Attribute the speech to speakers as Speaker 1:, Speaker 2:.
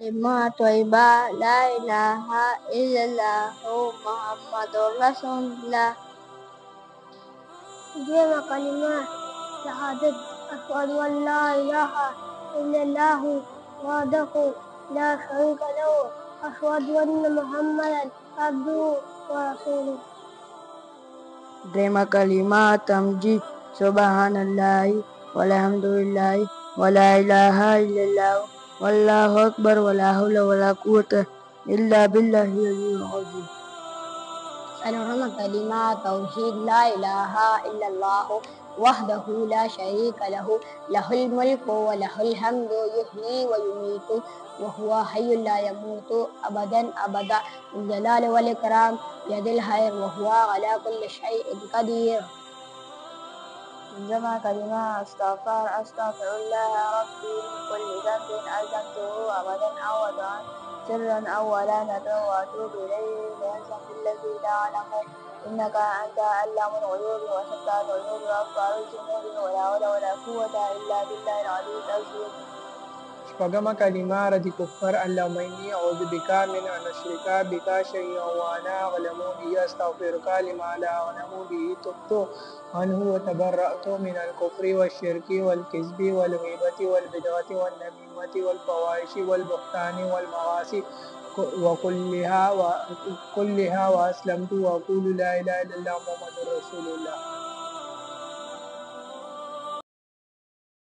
Speaker 1: كلمة طيبة لا إله إلا الله محمد رسول الله. كلمة شهادة أشهد أن لا إله إلا الله وحده لا شريك له أشهد أن محمدا عبده ورسوله. كلمة تمجيد سبحان الله والحمد لله ولا إله إلا الله والله أكبر ولا حول ولا قوة إلا بالله العلي العظيم. كلمة توحيد لا إله إلا الله وحده لا شريك له له الملك وله الحمد يحيي ويميت وهو حي لا يموت أبدا أبدا الجلال والإكرام بيد الخير وهو على كل شيء قدير. كلمة أستغفر الله ربي من كل ذنب أذنبته أبدا أو وضعا سرا أو علانية وأتوب إليه من الذنب الذي لا أعلمه إنك أنت علام الغيوب وستار العيوب وأبصار الجنود ولا حول ولا قوة إلا بالله العلي العظيم. كلمة رد كفر اللهم إني أعوذ بك من أن أشرك بك شيئا وأنا أعلم به أستغفرك لما لا أعلم به تبت عنه وتبرأت من الكفر والشرك والكذب والغيبة والبدعة والنميمة والفواحش والبهتان والمعاصي كلها وأسلمت وأقول لا إله إلا الله محمد رسول الله.